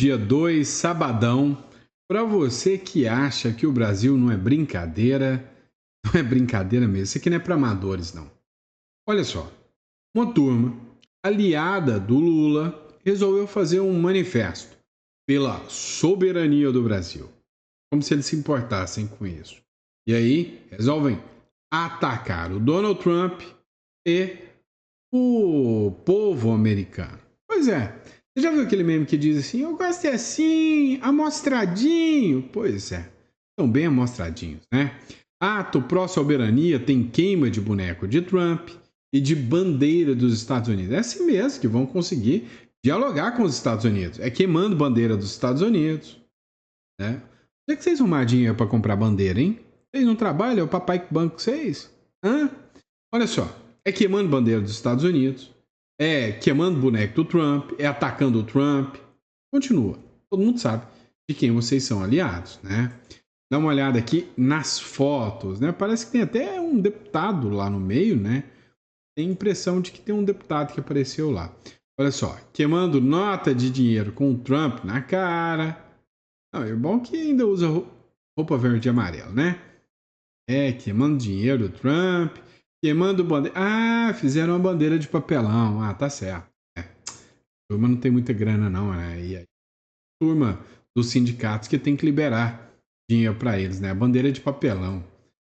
Dia 2, sabadão. Para você que acha que o Brasil não é brincadeira, não é brincadeira mesmo. Isso aqui não é para amadores, não. Olha só, uma turma aliada do Lula resolveu fazer um manifesto pela soberania do Brasil. Como se eles se importassem com isso. E aí, resolvem atacar o Donald Trump e o povo americano. Pois é. Você já viu aquele meme que diz assim, eu gosto é assim, amostradinho? Pois é, são bem amostradinhos, né? Ato pró-soberania tem queima de boneco de Trump e de bandeira dos Estados Unidos. É assim mesmo que vão conseguir dialogar com os Estados Unidos. É queimando bandeira dos Estados Unidos, né? Onde é que vocês arrumam dinheiro para comprar bandeira, hein? Vocês não trabalham? É o papai que banca vocês? Hã? Olha só, é queimando bandeira dos Estados Unidos, é queimando boneco do Trump, é atacando o Trump. Continua. Todo mundo sabe de quem vocês são aliados, né? Dá uma olhada aqui nas fotos, né? Parece que tem até um deputado lá no meio, né? Tem a impressão de que tem um deputado que apareceu lá. Olha só, queimando nota de dinheiro com o Trump na cara. Não, é bom que ainda usa roupa verde e amarela, né? É, queimando dinheiro do Trump, queimando bandeira. Ah, fizeram uma bandeira de papelão. Ah, tá certo. É. A turma não tem muita grana, não, né? E aí, a turma dos sindicatos que tem que liberar dinheiro para eles, né? A bandeira de papelão.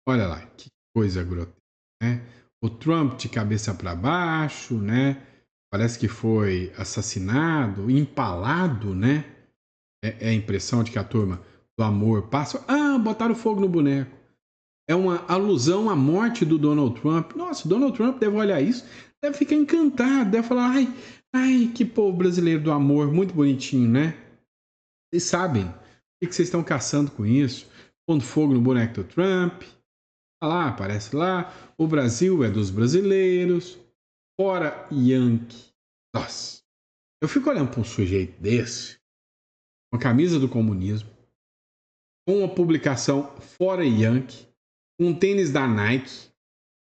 Olha lá, que coisa grotesca, né? O Trump de cabeça para baixo, né? Parece que foi assassinado, empalado, né? É a impressão de que a turma do amor passa. Ah, botaram fogo no boneco. É uma alusão à morte do Donald Trump. Nossa, o Donald Trump deve olhar isso, deve ficar encantado, deve falar, ai, que povo brasileiro do amor, muito bonitinho, né? Vocês sabem o que vocês estão caçando com isso? Pondo fogo no boneco do Trump. Olha lá, aparece lá, o Brasil é dos brasileiros, fora Yankee. Nossa, eu fico olhando para um sujeito desse, uma camisa do comunismo, com uma publicação fora Yankee, um tênis da Nike,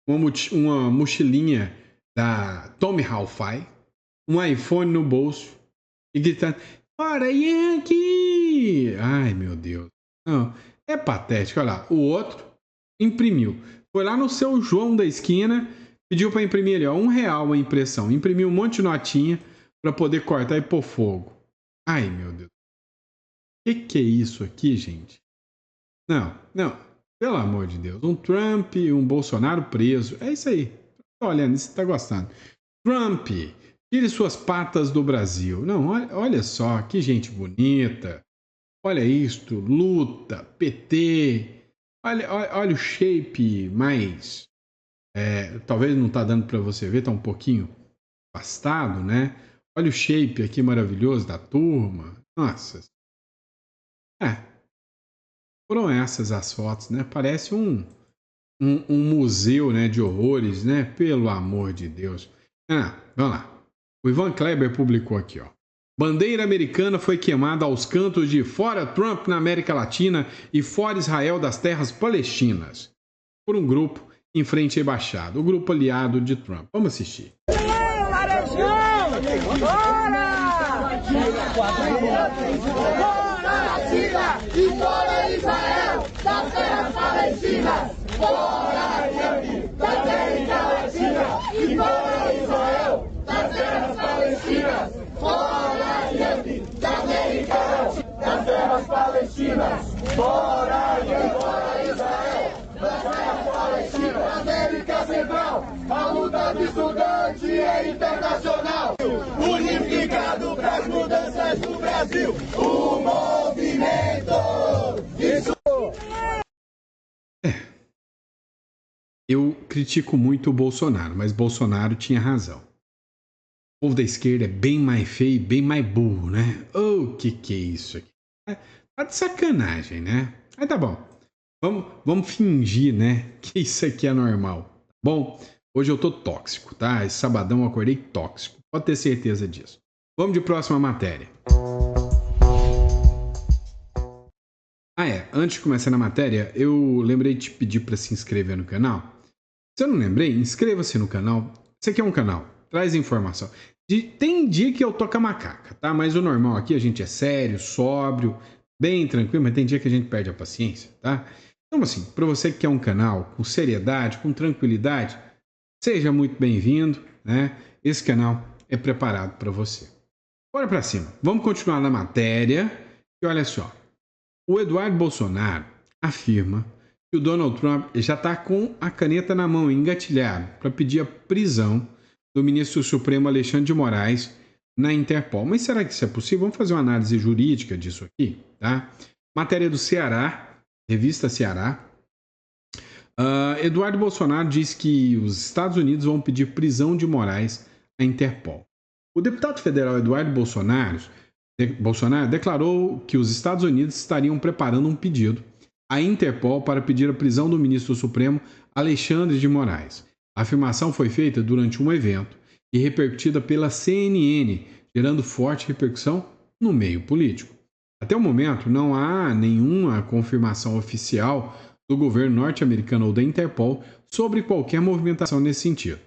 uma mochilinha da Tommy Hilfiger, um iPhone no bolso e gritando, fora Yankee! Ai, meu Deus. Não, é patético. Olha lá, o outro imprimiu. Foi lá no seu João da esquina, pediu para imprimir ali, ó, R$1 a impressão. Imprimiu um monte de notinha para poder cortar e pôr fogo. Ai, meu Deus. O que é isso aqui, gente? Não, pelo amor de Deus. Um Trump, um Bolsonaro preso. É isso aí. Tô olhando, você tá gostando. Trump, tire suas patas do Brasil. Não, olha só, que gente bonita. Olha isto, luta, PT. Olha o shape mais... talvez não tá dando para você ver, tá um pouquinho afastado, né? Olha o shape aqui maravilhoso da turma. Nossa. Foram essas as fotos, né? Parece um museu, né, de horrores, né? Pelo amor de Deus. Vamos lá. O Ivan Kleber publicou aqui, ó. Bandeira americana foi queimada aos cantos de Fora Trump na América Latina e Fora Israel das terras palestinas. Por um grupo em frente à embaixada. O grupo aliado de Trump. Vamos assistir. E fora Israel, das terras palestinas, fora Yankee, da América Latina, e fora Israel, das terras palestinas, fora Yankee, da América Latina, das terras palestinas, fora Yankee, fora Israel, das terras palestinas, América Central, a luta do estudante é internacional, unificado para as mudanças do Brasil, o movimento. Eu critico muito o Bolsonaro, mas Bolsonaro tinha razão. O povo da esquerda é bem mais feio e bem mais burro, né? O que é isso aqui? Tá de sacanagem, né? Aí tá bom. Vamos fingir, né, que isso aqui é normal. Bom, hoje eu tô tóxico, tá? Esse sabadão eu acordei tóxico. Pode ter certeza disso. Vamos de próxima matéria. Antes de começar na matéria, eu lembrei de te pedir para se inscrever no canal. Se eu não lembrei, inscreva-se no canal. Esse aqui é um canal, traz informação. Tem dia que eu tô com a macaca, tá? Mas o normal aqui, a gente é sério, sóbrio, bem tranquilo, mas tem dia que a gente perde a paciência, tá? Então, assim, para você que quer um canal com seriedade, com tranquilidade, seja muito bem-vindo, né? Esse canal é preparado para você. Bora para cima. Vamos continuar na matéria. E olha só. O Eduardo Bolsonaro afirma que o Donald Trump já está com a caneta na mão, engatilhado, para pedir a prisão do ministro Supremo Alexandre de Moraes na Interpol. Mas será que isso é possível? Vamos fazer uma análise jurídica disso aqui, tá? Matéria do Ceará, revista Ceará. Eduardo Bolsonaro diz que os Estados Unidos vão pedir prisão de Moraes à Interpol. O deputado federal Eduardo Bolsonaro declarou que os Estados Unidos estariam preparando um pedido à Interpol para pedir a prisão do ministro Supremo Alexandre de Moraes. A afirmação foi feita durante um evento e repercutida pela CNN, gerando forte repercussão no meio político. Até o momento, não há nenhuma confirmação oficial do governo norte-americano ou da Interpol sobre qualquer movimentação nesse sentido.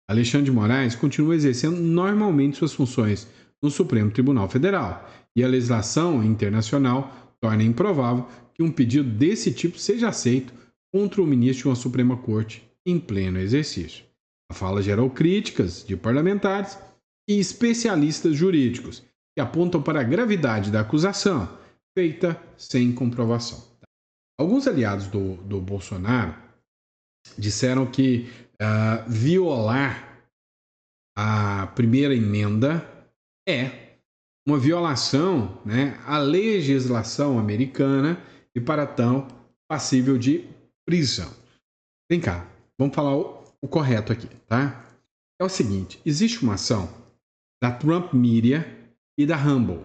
Alexandre de Moraes continua exercendo normalmente suas funções no Supremo Tribunal Federal, e a legislação internacional torna improvável que um pedido desse tipo seja aceito contra o ministro de uma Suprema Corte em pleno exercício. A fala gerou críticas de parlamentares e especialistas jurídicos que apontam para a gravidade da acusação, feita sem comprovação. Alguns aliados do Bolsonaro disseram que violar a primeira emenda é uma violação, né, à legislação americana e, para tão, passível de prisão. Vem cá, vamos falar o correto aqui, tá? É o seguinte, existe uma ação da Trump Media e da Rumble.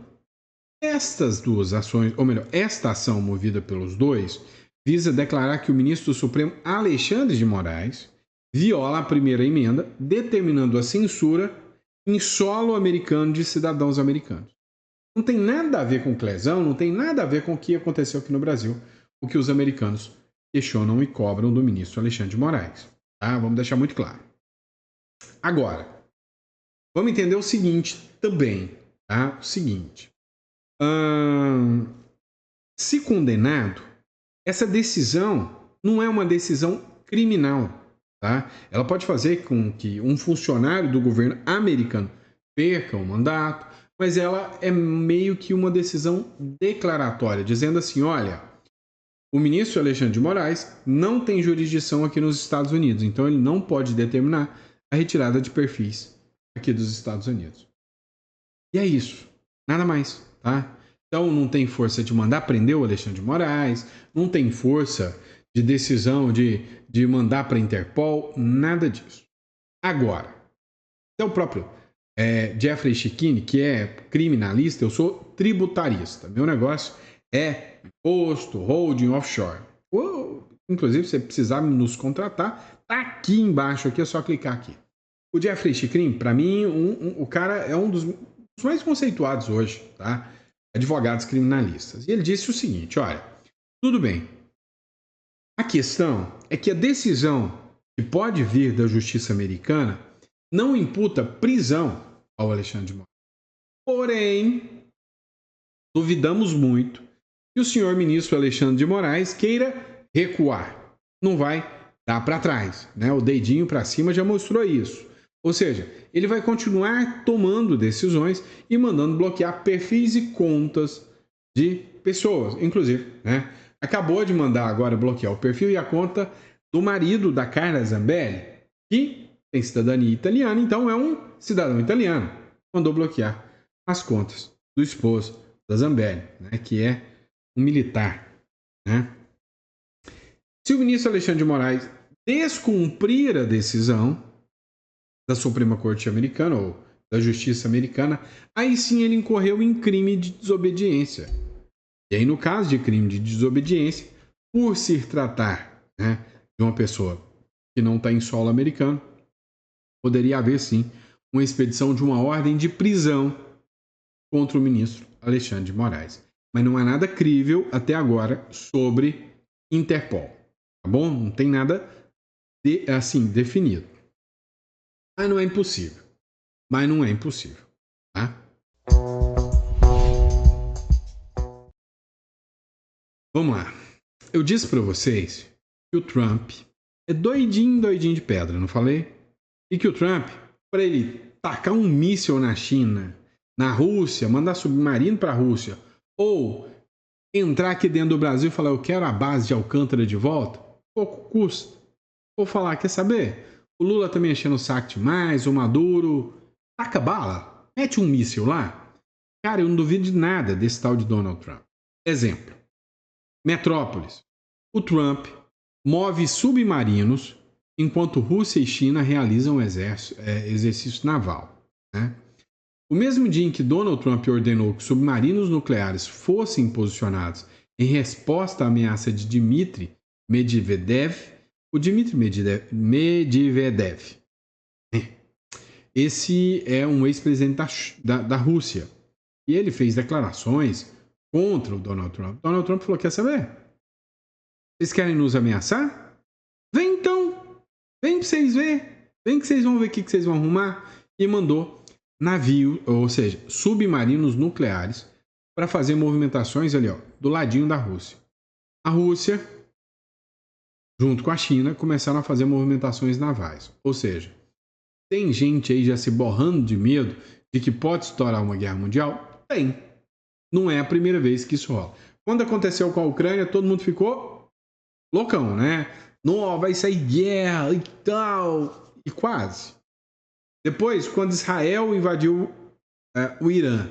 Estas duas ações, ou melhor, esta ação movida pelos dois, visa declarar que o ministro do Supremo Alexandre de Moraes viola a primeira emenda, determinando a censura em solo americano de cidadãos americanos. Não tem nada a ver com Clesão, não tem nada a ver com o que aconteceu aqui no Brasil, o que os americanos questionam e cobram do ministro Alexandre de Moraes. Tá? Vamos deixar muito claro. Agora, vamos entender o seguinte também. Tá? O seguinte. Se condenado, essa decisão não é uma decisão criminal. Tá? Ela pode fazer com que um funcionário do governo americano perca o mandato, mas ela é meio que uma decisão declaratória, dizendo assim, olha, o ministro Alexandre de Moraes não tem jurisdição aqui nos Estados Unidos, então ele não pode determinar a retirada de perfis aqui dos Estados Unidos. E é isso, nada mais, tá? Então não tem força de mandar prender o Alexandre de Moraes, não tem força de decisão de mandar para a Interpol, nada disso. Agora, até o próprio Jeffrey Schickini, que é criminalista, eu sou tributarista. Meu negócio é imposto, holding, offshore. Inclusive, se você precisar nos contratar, tá aqui embaixo, aqui é só clicar aqui. O Jeffrey Schickini, para mim, o cara é um dos mais conceituados hoje, tá? Advogados criminalistas. E ele disse o seguinte, olha, tudo bem, a questão é que a decisão que pode vir da justiça americana não imputa prisão ao Alexandre de Moraes. Porém, duvidamos muito que o senhor ministro Alexandre de Moraes queira recuar. Não vai dar para trás, né? O dedinho para cima já mostrou isso. Ou seja, ele vai continuar tomando decisões e mandando bloquear perfis e contas de pessoas, inclusive, né? Acabou de mandar agora bloquear o perfil e a conta do marido da Carla Zambelli, que tem cidadania italiana, então é um cidadão italiano. Mandou bloquear as contas do esposo da Zambelli, né, que é um militar. Né? Se o ministro Alexandre de Moraes descumprir a decisão da Suprema Corte Americana ou da Justiça Americana, aí sim ele incorreu em crime de desobediência. E aí, no caso de crime de desobediência, por se tratar, né, de uma pessoa que não está em solo americano, poderia haver sim uma expedição de uma ordem de prisão contra o ministro Alexandre de Moraes. Mas não há nada crível até agora sobre Interpol, tá bom? Não tem nada assim definido. Mas não é impossível. mas não é impossível, tá? Vamos lá. Eu disse para vocês que o Trump é doidinho de pedra, não falei? E que o Trump, para ele tacar um míssil na China, na Rússia, mandar submarino para a Rússia, ou entrar aqui dentro do Brasil e falar eu quero a base de Alcântara de volta, pouco custa. Vou falar, quer saber? O Lula tá me enchendo o saco demais, o Maduro, taca bala, mete um míssil lá. Cara, eu não duvido de nada desse tal de Donald Trump. Exemplo. Metrópolis. O Trump move submarinos enquanto Rússia e China realizam exercício naval. Né? O mesmo dia em que Donald Trump ordenou que submarinos nucleares fossem posicionados em resposta à ameaça de Dmitry Medvedev, o Dmitry Medvedev, esse é um ex-presidente da Rússia, e ele fez declarações contra o Donald Trump. Donald Trump falou, quer saber? Vocês querem nos ameaçar? Vem então! Vem pra vocês verem! Vem que vocês vão ver o que vocês vão arrumar. E mandou navio, ou seja, submarinos nucleares para fazer movimentações ali, ó, do ladinho da Rússia. A Rússia, junto com a China, começaram a fazer movimentações navais. Ou seja, tem gente aí já se borrando de medo de que pode estourar uma guerra mundial? Tem. Não é a primeira vez que isso rola. Quando aconteceu com a Ucrânia, todo mundo ficou loucão, né? Não, vai sair guerra e tal. E quase. Depois, quando Israel invadiu o Irã,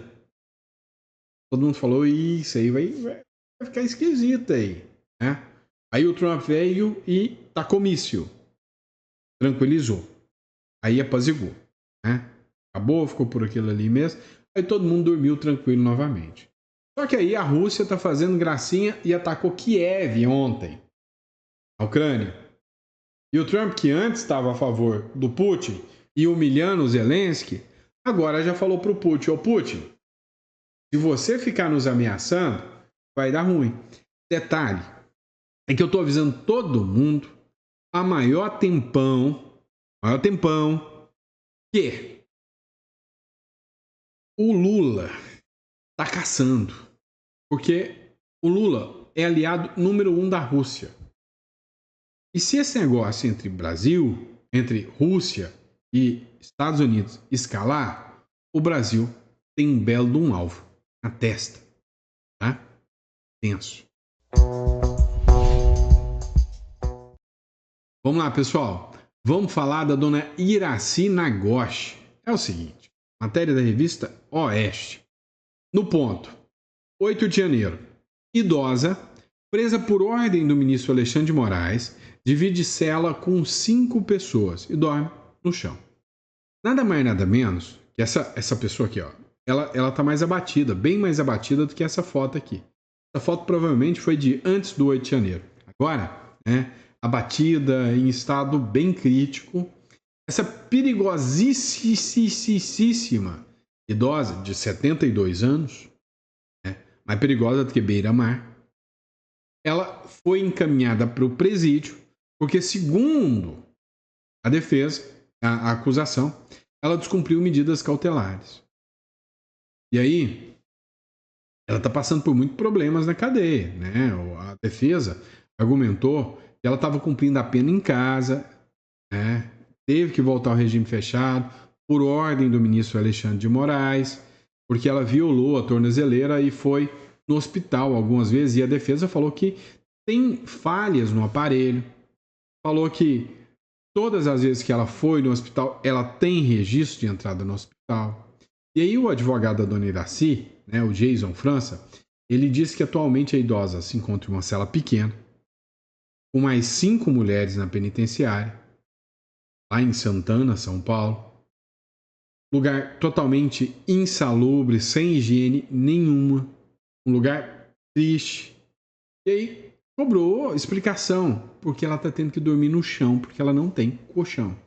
todo mundo falou, isso aí vai ficar esquisito aí, né? Aí o Trump veio e tacou míssil. Tranquilizou. Aí apaziguou, né? Acabou, ficou por aquilo ali mesmo. Aí todo mundo dormiu tranquilo novamente. Só que aí a Rússia tá fazendo gracinha e atacou Kiev ontem, a Ucrânia. E o Trump, que antes estava a favor do Putin e humilhando o Zelensky, agora já falou pro Putin, ô Putin, se você ficar nos ameaçando, vai dar ruim. Detalhe, é que eu tô avisando todo mundo há maior tempão, que o Lula tá caçando. Porque o Lula é aliado número 1 da Rússia. E se esse negócio entre Rússia e Estados Unidos escalar, o Brasil tem um belo de um alvo na testa. Tá? Tenso. Vamos lá, pessoal. Vamos falar da dona Iraci Nagoshi. É o seguinte, matéria da revista Oeste. No ponto, 8 de janeiro. Idosa, presa por ordem do ministro Alexandre de Moraes, divide cela com 5 pessoas e dorme no chão. Nada mais, nada menos que essa pessoa aqui, ó. Ela tá mais abatida, bem mais abatida do que essa foto aqui. Essa foto provavelmente foi de antes do 8 de janeiro. Agora, né, abatida, em estado bem crítico. Essa perigosíssima idosa de 72 anos, mais perigosa do que beira-mar, ela foi encaminhada para o presídio, porque, segundo a defesa, a acusação, ela descumpriu medidas cautelares. E aí, ela está passando por muitos problemas na cadeia, né? A defesa argumentou que ela estava cumprindo a pena em casa, né? Teve que voltar ao regime fechado por ordem do ministro Alexandre de Moraes, porque ela violou a tornozeleira e foi no hospital algumas vezes, e a defesa falou que tem falhas no aparelho, falou que todas as vezes que ela foi no hospital, ela tem registro de entrada no hospital. E aí o advogado da dona Iraci, né, o Jason França, ele disse que atualmente a idosa se encontra em uma cela pequena, com mais 5 mulheres na penitenciária, lá em Santana, São Paulo. Lugar totalmente insalubre, sem higiene nenhuma. Um lugar triste. E aí cobrou explicação, porque ela está tendo que dormir no chão, porque ela não tem colchão.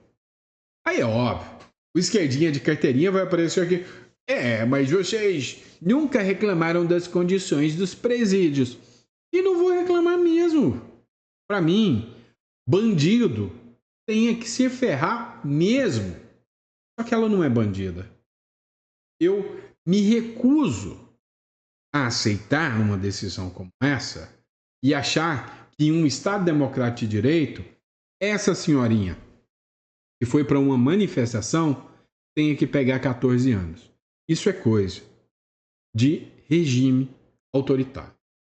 Aí é óbvio, o esquerdinha de carteirinha vai aparecer aqui. Mas vocês nunca reclamaram das condições dos presídios. E não vou reclamar mesmo. Para mim, bandido tem que se ferrar mesmo. Só que ela não é bandida. Eu me recuso a aceitar uma decisão como essa e achar que em um Estado democrático de direito, essa senhorinha que foi para uma manifestação tenha que pegar 14 anos. Isso é coisa de regime autoritário.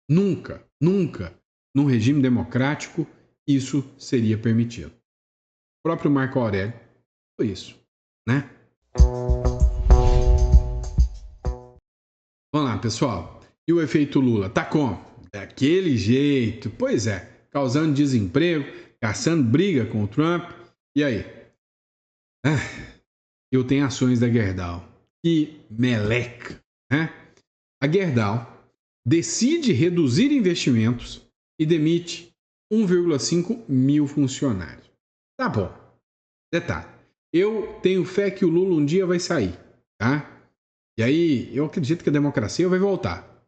Nunca, nunca, num regime democrático, isso seria permitido. O próprio Marco Aurélio foi isso, né? Vamos lá, pessoal. E o efeito Lula? Tá como? Daquele jeito. Pois é, causando desemprego, caçando briga com o Trump. E aí? Eu tenho ações da Gerdau. Que meleca, né? A Gerdau decide reduzir investimentos e demite 1,5 mil funcionários. Tá bom. Detalhe. Eu tenho fé que o Lula um dia vai sair, tá? E aí, eu acredito que a democracia vai voltar.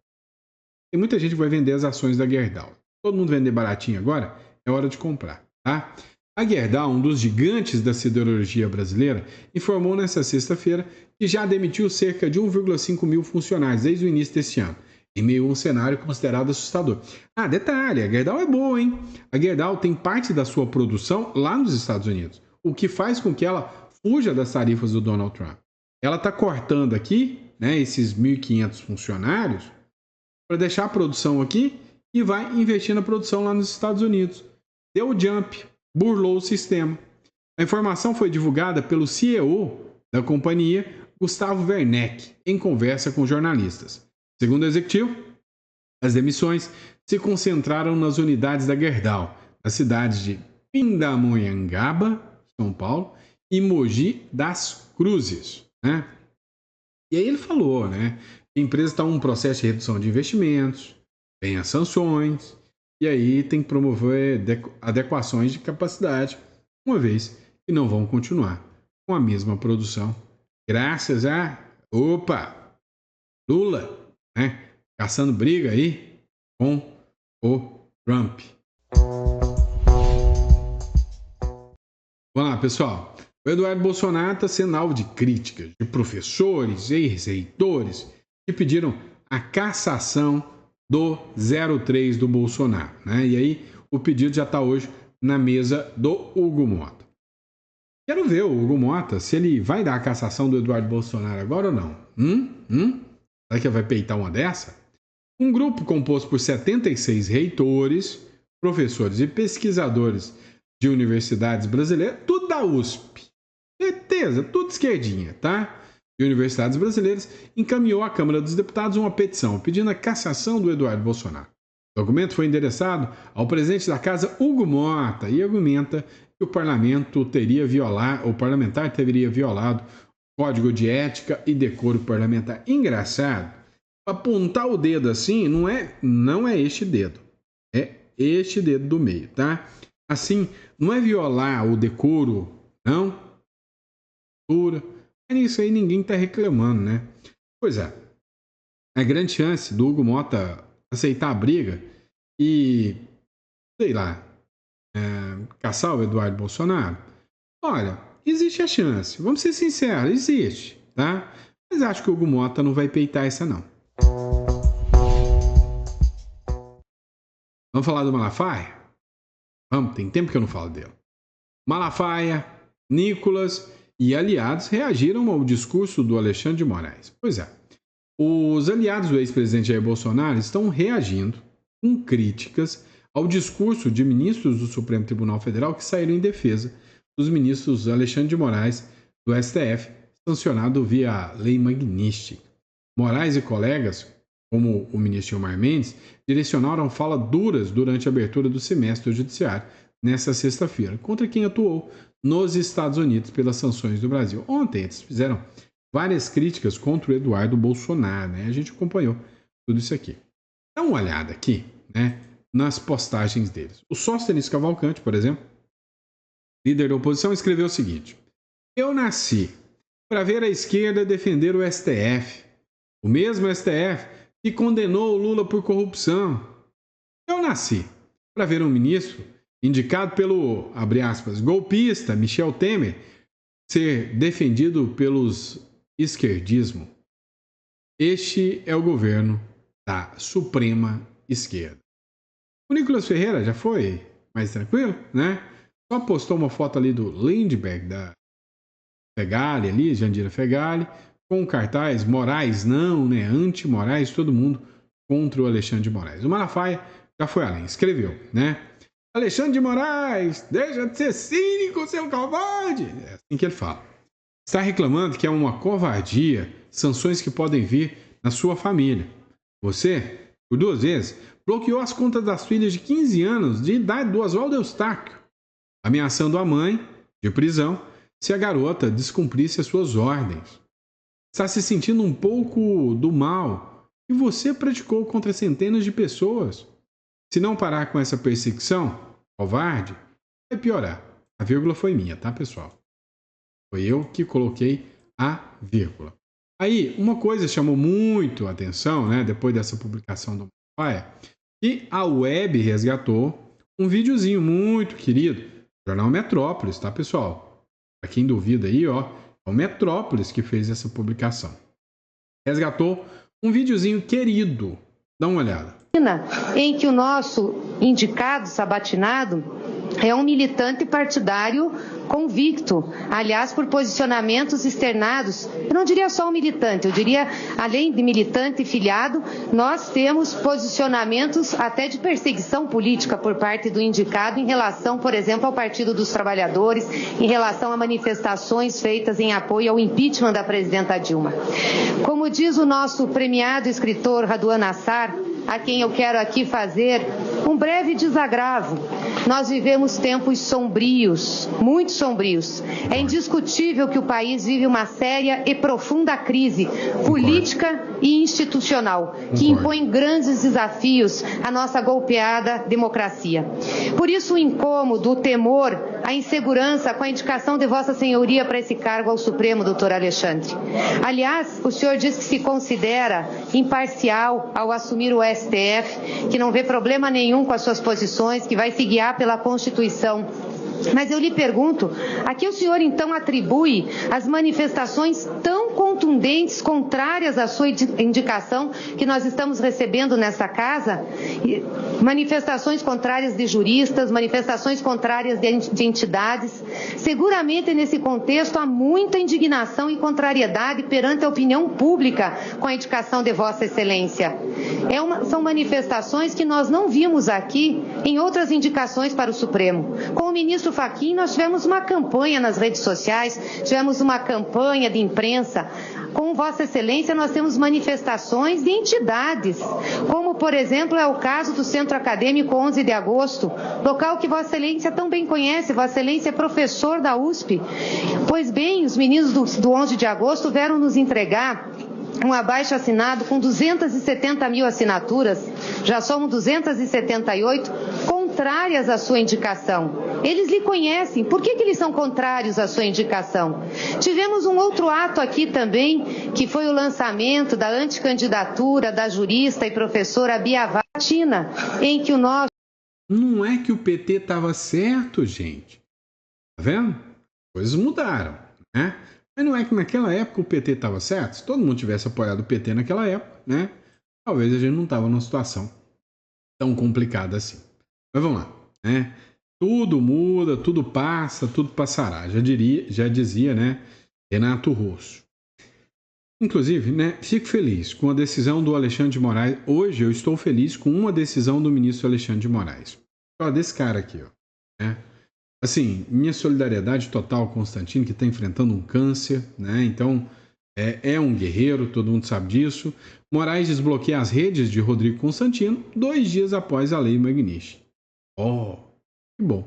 Tem muita gente que vai vender as ações da Gerdau. Todo mundo vender baratinho agora, é hora de comprar, tá? A Gerdau, um dos gigantes da siderurgia brasileira, informou nesta sexta-feira que já demitiu cerca de 1,5 mil funcionários desde o início deste ano, em meio a um cenário considerado assustador. Ah, detalhe, a Gerdau é boa, hein? A Gerdau tem parte da sua produção lá nos Estados Unidos, o que faz com que ela fuja das tarifas do Donald Trump. Ela está cortando aqui, né, esses 1.500 funcionários para deixar a produção aqui e vai investir na produção lá nos Estados Unidos. Deu o jump, burlou o sistema. A informação foi divulgada pelo CEO da companhia, Gustavo Werneck, em conversa com jornalistas. Segundo o executivo, as demissões se concentraram nas unidades da Gerdau, nas cidades de Pindamonhangaba, São Paulo, e Mogi das Cruzes, né? E aí ele falou, né? A empresa está em um processo de redução de investimentos, tem as sanções, e aí tem que promover adequações de capacidade, uma vez que não vão continuar com a mesma produção. Graças a, Lula, né? Caçando briga aí com o Trump. Vamos lá, pessoal. O Eduardo Bolsonaro está sendo alvo de críticas de professores e ex-reitores que pediram a cassação do 03 do Bolsonaro, né? E aí o pedido já está hoje na mesa do Hugo Mota. Quero ver o Hugo Mota se ele vai dar a cassação do Eduardo Bolsonaro agora ou não. Será que vai peitar uma dessa? Um grupo composto por 76 reitores, professores e pesquisadores de universidades brasileiras, tudo da USP. Certeza, tudo esquerdinha, tá? De universidades brasileiras, encaminhou à Câmara dos Deputados uma petição pedindo a cassação do Eduardo Bolsonaro. O documento foi endereçado ao presidente da casa, Hugo Mota, e argumenta que o parlamentar teria violado o Código de Ética e Decoro Parlamentar. Engraçado, apontar o dedo assim não é este dedo, é este dedo do meio, tá? Assim, não é violar o decoro, não. Mas nisso aí ninguém está reclamando, né? Pois é. A grande chance do Hugo Mota aceitar a briga e, sei lá, caçar o Eduardo Bolsonaro. Olha, existe a chance. Vamos ser sinceros, existe, tá? Mas acho que o Hugo Mota não vai peitar essa, não. Vamos falar do Malafaia? Vamos, tem tempo que eu não falo dele. Malafaia, Nicolas e aliados reagiram ao discurso do Alexandre de Moraes. Pois é, os aliados do ex-presidente Jair Bolsonaro estão reagindo com críticas ao discurso de ministros do Supremo Tribunal Federal que saíram em defesa dos ministros Alexandre de Moraes do STF, sancionado via lei magnística. Moraes e colegas, como o ministro Gilmar Mendes, direcionaram falas duras durante a abertura do semestre do Judiciário nesta sexta-feira, contra quem atuou nos Estados Unidos pelas sanções do Brasil. Ontem eles fizeram várias críticas contra o Eduardo Bolsonaro, né? A gente acompanhou tudo isso aqui. Dá uma olhada aqui, né, nas postagens deles. O Sóstenes Cavalcante, por exemplo, líder da oposição, escreveu o seguinte: eu nasci para ver a esquerda defender o STF, o mesmo STF que condenou o Lula por corrupção. Eu nasci para ver um ministro indicado pelo, abre aspas, golpista Michel Temer, ser defendido pelos esquerdismo. Este é o governo da Suprema Esquerda. O Nicolas Ferreira já foi mais tranquilo, né? Só postou uma foto ali do Lindbergh, da Fegali ali, Jandira Fegali, com o cartaz Moraes não, né? Anti-Moraes, todo mundo contra o Alexandre de Moraes. O Malafaia já foi além, escreveu, né? Alexandre de Moraes, deixa de ser cínico, seu covarde. É assim que ele fala. Está reclamando que é uma covardia sanções que podem vir na sua família. Você, por 2 vezes, bloqueou as contas das filhas de 15 anos de idade do Oswaldo Eustáquio, ameaçando a mãe de prisão se a garota descumprisse as suas ordens. Está se sentindo um pouco do mal que você praticou contra centenas de pessoas. Se não parar com essa perseguição, covarde, vai piorar. A vírgula foi minha, tá, pessoal? Foi eu que coloquei a vírgula. Aí, uma coisa chamou muito a atenção, né, depois dessa publicação do Malafaia, que a web resgatou um videozinho muito querido, Jornal Metrópolis, tá, pessoal? Para quem duvida aí, ó, é o Metrópolis que fez essa publicação. Resgatou um videozinho querido. Dá uma olhada. Em que o nosso indicado sabatinado é um militante partidário convicto, aliás, por posicionamentos externados. Eu não diria só um militante, eu diria, além de militante e filiado, nós temos posicionamentos até de perseguição política por parte do indicado em relação, por exemplo, ao Partido dos Trabalhadores, em relação a manifestações feitas em apoio ao impeachment da presidenta Dilma. Como diz o nosso premiado escritor Raduan Nassar, a quem eu quero aqui fazer um breve desagravo. Nós vivemos tempos sombrios, muito sombrios. É indiscutível que o país vive uma séria e profunda crise política e institucional, que impõe grandes desafios à nossa golpeada democracia. Por isso o incômodo, o temor, a insegurança com a indicação de Vossa Senhoria para esse cargo ao Supremo, doutor Alexandre. Aliás, o senhor diz que se considera imparcial ao assumir o STF, que não vê problema nenhum com as suas posições, que vai se guiar pela Constituição. Mas eu lhe pergunto, a que o senhor então atribui as manifestações tão contundentes, contrárias à sua indicação, que nós estamos recebendo nessa casa? Manifestações contrárias de juristas, manifestações contrárias de entidades. Seguramente nesse contexto há muita indignação e contrariedade perante a opinião pública com a indicação de Vossa Excelência. São manifestações que nós não vimos aqui em outras indicações para o Supremo. Com o ministro Fachin, nós tivemos uma campanha nas redes sociais, tivemos uma campanha de imprensa. Com Vossa Excelência, nós temos manifestações de entidades, como, por exemplo, é o caso do Centro Acadêmico 11 de Agosto, local que Vossa Excelência tão bem conhece. Vossa Excelência é professor da USP. Pois bem, os meninos do 11 de Agosto vieram nos entregar um abaixo-assinado com 270 mil assinaturas, já somos 278, contrárias à sua indicação. Eles lhe conhecem. Por que eles são contrários à sua indicação? Tivemos um outro ato aqui também, que foi o lançamento da anticandidatura da jurista e professora Bia Vatina, em que o nosso... Não é que o PT estava certo, gente. Tá vendo? Coisas mudaram, né? Mas não é que naquela época o PT estava certo? Se todo mundo tivesse apoiado o PT naquela época, né? Talvez a gente não estava numa situação tão complicada assim. Mas vamos lá, né? Tudo muda, tudo passa, tudo passará. Já dizia, né, Renato Russo. Inclusive, né, fico feliz com a decisão do Alexandre de Moraes. Hoje eu estou feliz com uma decisão do ministro Alexandre de Moraes. Ó, desse cara aqui, ó, né? Assim, minha solidariedade total ao Constantino, que está enfrentando um câncer, né? Então, é um guerreiro, todo mundo sabe disso. Moraes desbloqueia as redes de Rodrigo Constantino 2 dias após a lei Magnish. Oh, que bom.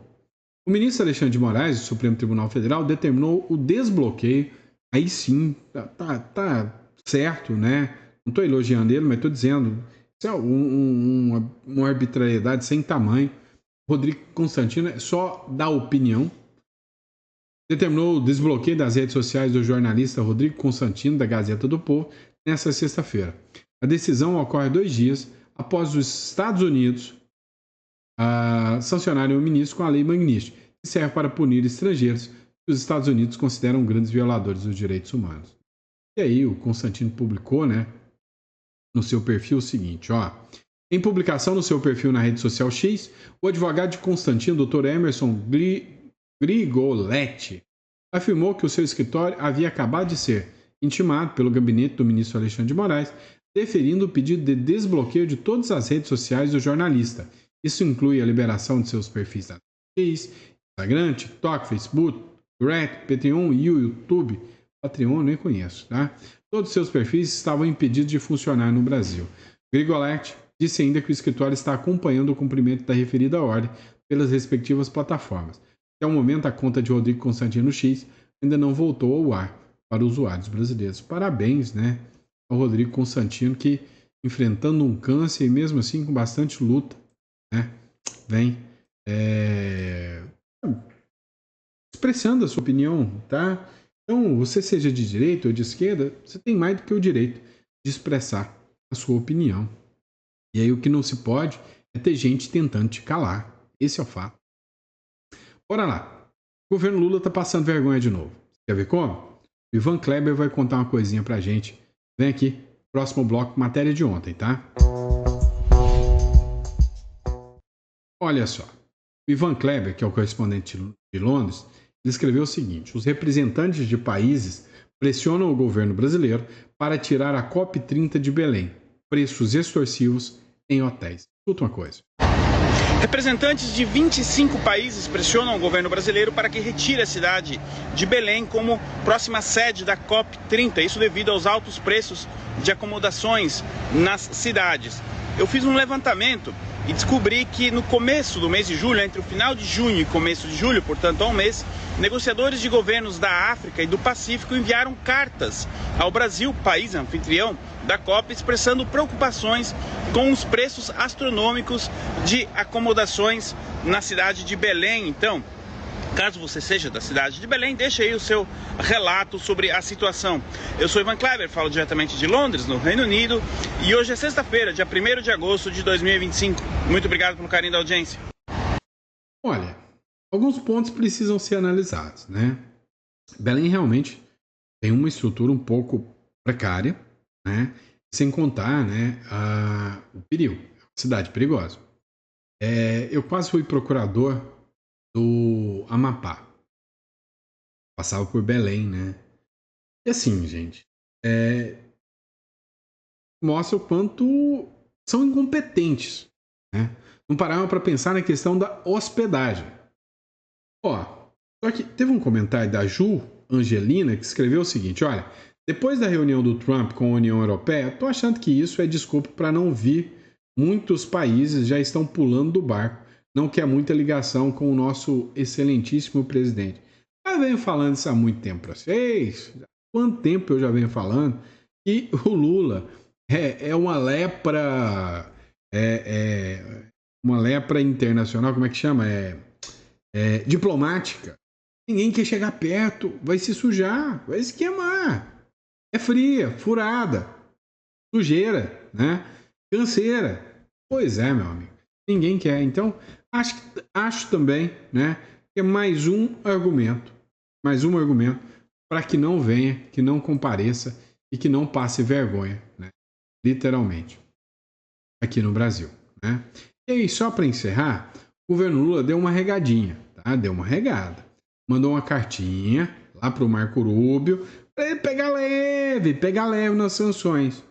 O ministro Alexandre de Moraes, do Supremo Tribunal Federal, determinou o desbloqueio. Aí sim, tá certo, né? Não estou elogiando ele, mas estou dizendo, isso é uma arbitrariedade sem tamanho. Rodrigo Constantino é só dar opinião. Determinou o desbloqueio das redes sociais do jornalista Rodrigo Constantino, da Gazeta do Povo, nesta sexta-feira. A decisão ocorre 2 dias após os Estados Unidos sancionarem o ministro com a lei Magnish, que serve para punir estrangeiros que os Estados Unidos consideram grandes violadores dos direitos humanos. E aí o Constantino publicou, né, no seu perfil o seguinte, ó. Em publicação no seu perfil na rede social X, o advogado de Constantino, Dr. Emerson Grigoletti, afirmou que o seu escritório havia acabado de ser intimado pelo gabinete do ministro Alexandre de Moraes, deferindo o pedido de desbloqueio de todas as redes sociais do jornalista. Isso inclui a liberação de seus perfis da X, Instagram, TikTok, Facebook, Thread, Patreon e o YouTube. Patreon eu nem conheço, tá? Todos os seus perfis estavam impedidos de funcionar no Brasil. Grigoletti disse ainda que o escritório está acompanhando o cumprimento da referida ordem pelas respectivas plataformas. Até o momento, a conta de Rodrigo Constantino X ainda não voltou ao ar para usuários brasileiros. Parabéns, né, ao Rodrigo Constantino, que enfrentando um câncer e mesmo assim com bastante luta, né, vem expressando a sua opinião, tá? Então, você seja de direita ou de esquerda, você tem mais do que o direito de expressar a sua opinião. E aí o que não se pode é ter gente tentando te calar. Esse é o fato. Bora lá. O governo Lula está passando vergonha de novo. Quer ver como? O Ivan Kleber vai contar uma coisinha pra gente. Vem aqui, próximo bloco, matéria de ontem, tá? Olha só. O Ivan Kleber, que é o correspondente de Londres, ele escreveu o seguinte: os representantes de países pressionam o governo brasileiro para tirar a COP30 de Belém. Preços extorsivos em hotéis. Escuta uma coisa. Representantes de 25 países pressionam o governo brasileiro para que retire a cidade de Belém como próxima sede da COP30. Isso devido aos altos preços de acomodações nas cidades. Eu fiz um levantamento e descobri que no começo do mês de julho, entre o final de junho e começo de julho, portanto há um mês, negociadores de governos da África e do Pacífico enviaram cartas ao Brasil, país anfitrião da COP, expressando preocupações com os preços astronômicos de acomodações na cidade de Belém. Então, caso você seja da cidade de Belém, deixe aí o seu relato sobre a situação. Eu sou Ivan Kleber, falo diretamente de Londres, no Reino Unido, e hoje é sexta-feira, dia 1º de agosto de 2025. Muito obrigado pelo carinho da audiência. Olha, alguns pontos precisam ser analisados, né? Belém realmente tem uma estrutura um pouco precária, né? Sem contar, né, o perigo, cidade perigosa. Eu quase fui procurador do Amapá. Passava por Belém, né? E assim, gente, mostra o quanto são incompetentes, né? Não pararam para pensar na questão da hospedagem. Ó, só que teve um comentário da Ju Angelina que escreveu o seguinte: olha, depois da reunião do Trump com a União Europeia, tô achando que isso é desculpa para não vir. Muitos países já estão pulando do barco. Não quer muita ligação com o nosso excelentíssimo presidente. Eu venho falando isso há muito tempo para vocês. Quanto tempo eu já venho falando que o Lula é uma lepra, uma lepra internacional, como é que chama? Diplomática. Ninguém quer chegar perto, vai se sujar, vai se queimar. É fria, furada, sujeira, né? Canseira. Pois é, meu amigo. Ninguém quer. Então, acho também, né, que é mais um argumento para que não venha, que não compareça e que não passe vergonha, né? Literalmente, aqui no Brasil, né? E aí, só para encerrar, o governo Lula deu uma regadinha, tá? Deu uma regada. Mandou uma cartinha lá para o Marco Rubio para ele pegar leve nas sanções.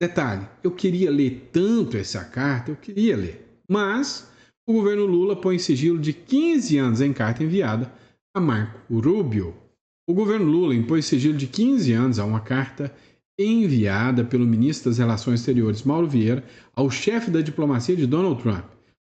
Detalhe, eu queria ler tanto essa carta, eu queria ler, mas o governo Lula põe sigilo de 15 anos em carta enviada a Marco Rubio. O governo Lula impôs sigilo de 15 anos a uma carta enviada pelo ministro das Relações Exteriores, Mauro Vieira, ao chefe da diplomacia de Donald Trump,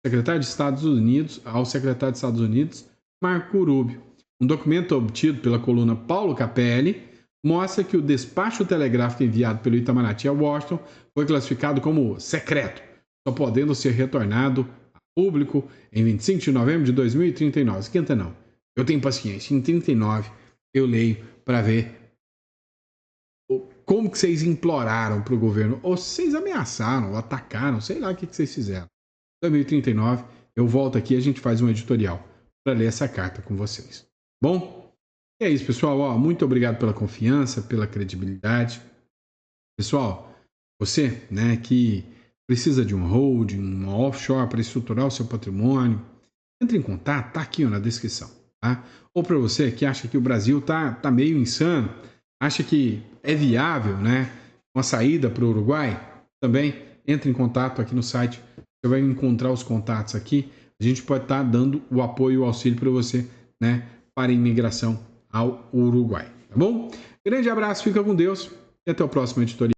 secretário de Estados Unidos, ao secretário dos Estados Unidos, Marco Rubio. Um documento obtido pela coluna Paulo Capelli mostra que o despacho telegráfico enviado pelo Itamaraty a Washington foi classificado como secreto, só podendo ser retornado a público em 25 de novembro de 2039. Esquenta não, eu tenho paciência, em 39 eu leio para ver como que vocês imploraram para o governo, ou vocês ameaçaram, ou atacaram, sei lá o que vocês fizeram. Em 2039 eu volto aqui e a gente faz um editorial para ler essa carta com vocês. Bom, E é isso, pessoal. Ó, muito obrigado pela confiança, pela credibilidade. Pessoal, você, né, que precisa de um holding, uma offshore para estruturar o seu patrimônio, entre em contato, tá aqui ó, na descrição, tá? Ou para você que acha que o Brasil tá meio insano, acha que é viável, né, uma saída para o Uruguai, também entre em contato aqui no site. Você vai encontrar os contatos aqui. A gente pode estar dando o apoio e o auxílio para você, né, para a imigração ao Uruguai, tá bom? Grande abraço, fica com Deus e até o próximo editorial.